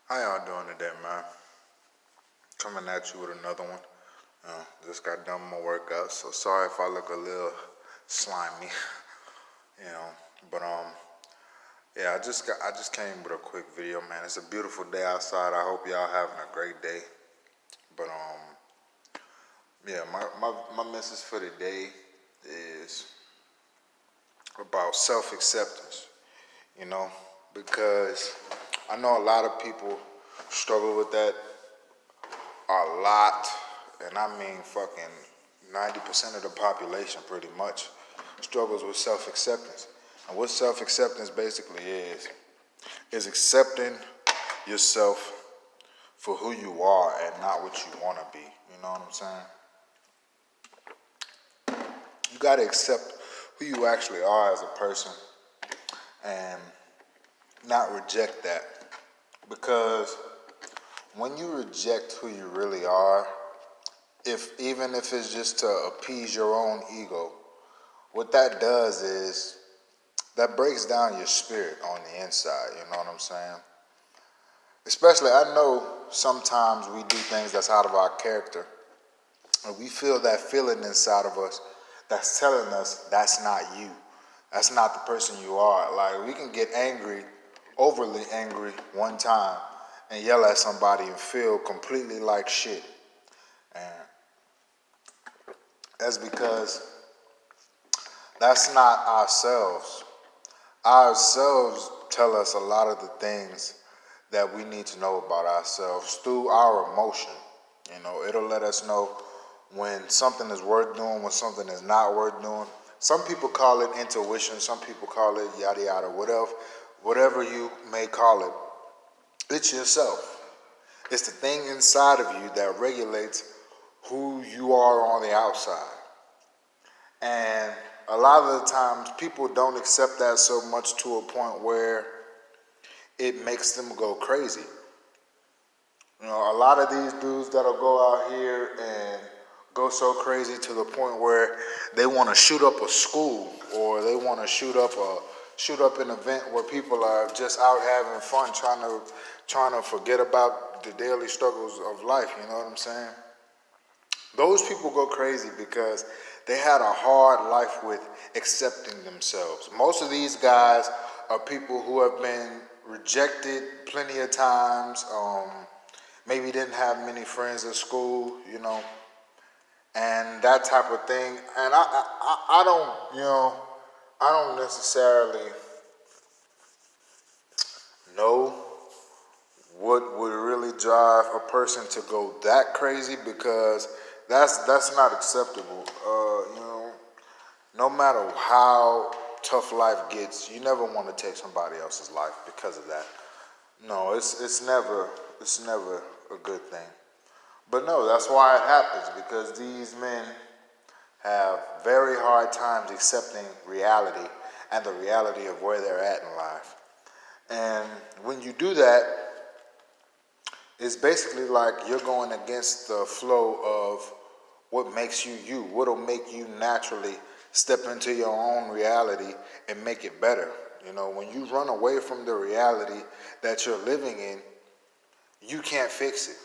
How y'all doing today, man? Coming at you with another one. Just got done my workout, so sorry if I look a little slimy, you know. But yeah, I just came with a quick video, man. It's a beautiful day outside. I hope y'all having a great day. But yeah, my message for today is about self-acceptance. You know, because I know a lot of people struggle with that a lot, and I mean fucking 90% of the population pretty much struggles with self-acceptance. And what self-acceptance basically is accepting yourself for who you are and not what you want to be. You know what I'm saying? You got to accept who you actually are as a person and not reject that. Because when you reject who you really are, even if it's just to appease your own ego, what that does is that breaks down your spirit on the inside, you know what I'm saying? Especially, I know sometimes we do things that's out of our character, and we feel that feeling inside of us that's telling us that's not you. That's not the person you are. Like, we can get angry, overly angry one time, and yell at somebody and feel completely like shit. And that's because that's not ourselves. Ourselves tell us a lot of the things that we need to know about ourselves through our emotion. You know, it'll let us know when something is worth doing, when something is not worth doing. Some people call it intuition, some people call it yada yada, whatever you may call it. It's yourself. It's the thing inside of you that regulates who you are on the outside. And a lot of the times people don't accept that so much to a point where it makes them go crazy. You know, a lot of these dudes that'll go out here and go so crazy to the point where they want to shoot up a school, or they want to shoot up an event where people are just out having fun, trying to forget about the daily struggles of life. You know what I'm saying? Those people go crazy because they had a hard life with accepting themselves. Most of these guys are people who have been rejected plenty of times. Maybe didn't have many friends at school, you know, and that type of thing. And I don't, I don't necessarily know what would really drive a person to go that crazy, because that's not acceptable. No matter how tough life gets, you never want to take somebody else's life because of that. No, it's never a good thing. But no, that's why it happens, because these men have very hard times accepting reality and the reality of where they're at in life. And when you do that, it's basically like you're going against the flow of what makes you you, what'll make you naturally step into your own reality and make it better. You know, when you run away from the reality that you're living in, you can't fix it.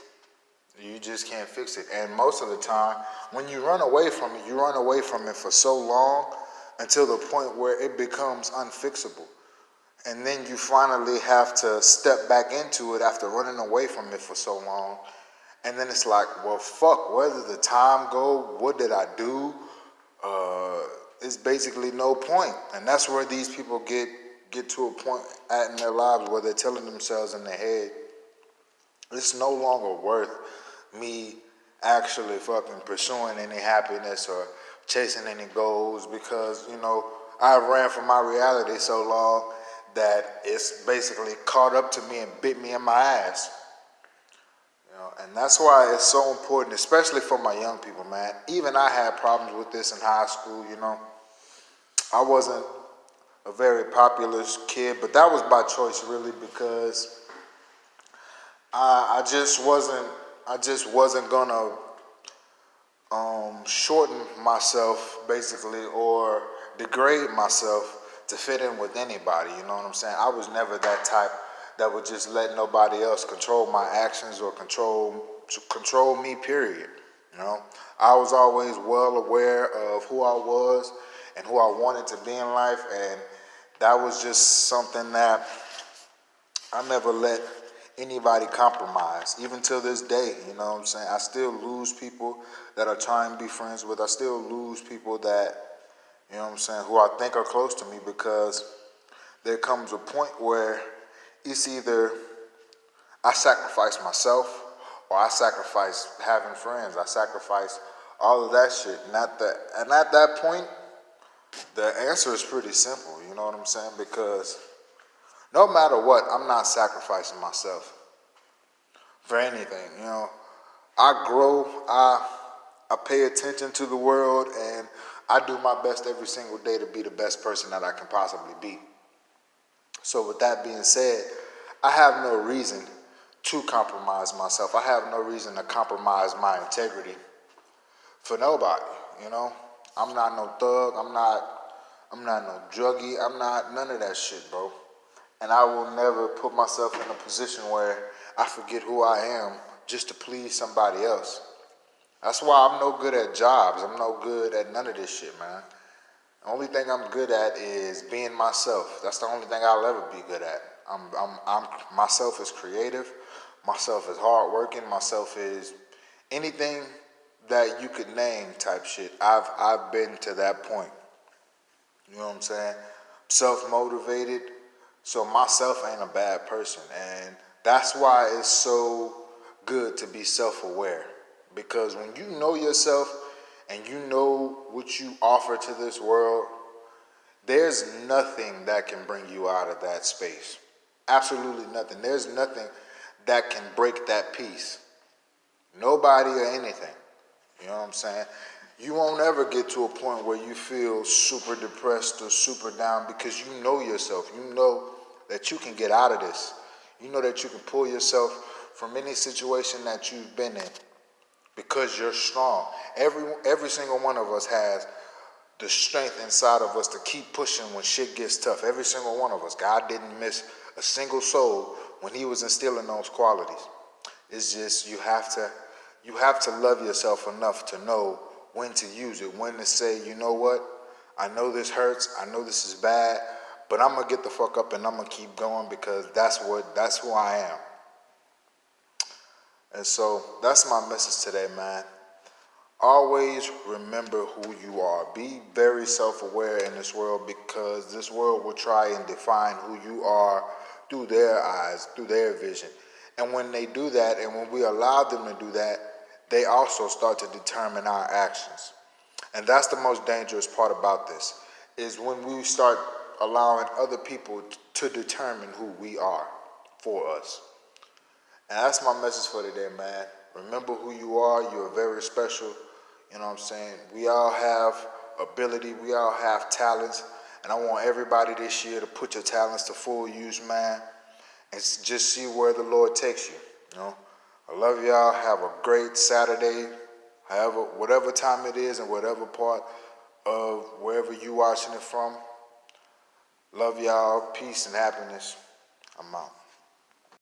You just can't fix it. And most of the time, when you run away from it, you run away from it for so long until the point where it becomes unfixable. And then you finally have to step back into it after running away from it for so long. And then it's like, well, fuck, where did the time go? What did I do? It's basically no point. And that's where these people get to a point in their lives where they're telling themselves in their head, it's no longer worth me actually fucking pursuing any happiness or chasing any goals, because, I ran from my reality so long that it's basically caught up to me and bit me in my ass. And that's why it's so important, especially for my young people, man. Even I had problems with this in high school, I wasn't a very popular kid, but that was by choice, really, because I just wasn't gonna shorten myself, basically, or degrade myself to fit in with anybody. You know what I'm saying? I was never that type that would just let nobody else control my actions or control me, period. You know, I was always well aware of who I was and who I wanted to be in life, and that was just something that I never let anybody compromise, even till this day. You know what I'm saying? I still lose people that I try and be friends with. I still lose people that, you know what I'm saying, who I think are close to me, because there comes a point where it's either I sacrifice myself or I sacrifice having friends. I sacrifice all of that shit. And at that point, the answer is pretty simple. You know what I'm saying? Because no matter what, I'm not sacrificing myself for anything. You know, I grow, I pay attention to the world, and I do my best every single day to be the best person that I can possibly be. So with that being said, I have no reason to compromise myself. I have no reason to compromise my integrity for nobody. You know, I'm not no thug. I'm not no druggie. I'm not none of that shit, bro. And I will never put myself in a position where I forget who I am just to please somebody else. That's why I'm no good at jobs. I'm no good at none of this shit, man. The only thing I'm good at is being myself. That's the only thing I'll ever be good at. I'm myself is creative. Myself is hardworking. Myself is anything that you could name type shit. I've been to that point. You know what I'm saying? Self-motivated. So myself ain't a bad person. And that's why it's so good to be self-aware. Because when you know yourself and you know what you offer to this world, there's nothing that can bring you out of that space. Absolutely nothing. There's nothing that can break that peace. Nobody or anything. You know what I'm saying? You won't ever get to a point where you feel super depressed or super down, because you know yourself. You know that you can get out of this. You know that you can pull yourself from any situation that you've been in, because you're strong. Every single one of us has the strength inside of us to keep pushing when shit gets tough. Every single one of us. God didn't miss a single soul when he was instilling those qualities. It's just you have to love yourself enough to know when to use it, when to say, you know what, I know this hurts, I know this is bad, but I'm gonna get the fuck up and I'm gonna keep going, because that's who I am. And so that's my message today, man. Always remember who you are. Be very self-aware in this world, because this world will try and define who you are through their eyes, through their vision. And when they do that, and when we allow them to do that, they also start to determine our actions. And that's the most dangerous part about this, is when we start allowing other people to determine who we are for us. And that's my message for today, man. Remember who you are. You're very special. You know what I'm saying? We all have ability. We all have talents. And I want everybody this year to put your talents to full use, man. And just see where the Lord takes you. You know? I love y'all. Have a great Saturday. However, whatever time it is and whatever part of wherever you watching it from. Love y'all. Peace and happiness. I'm out.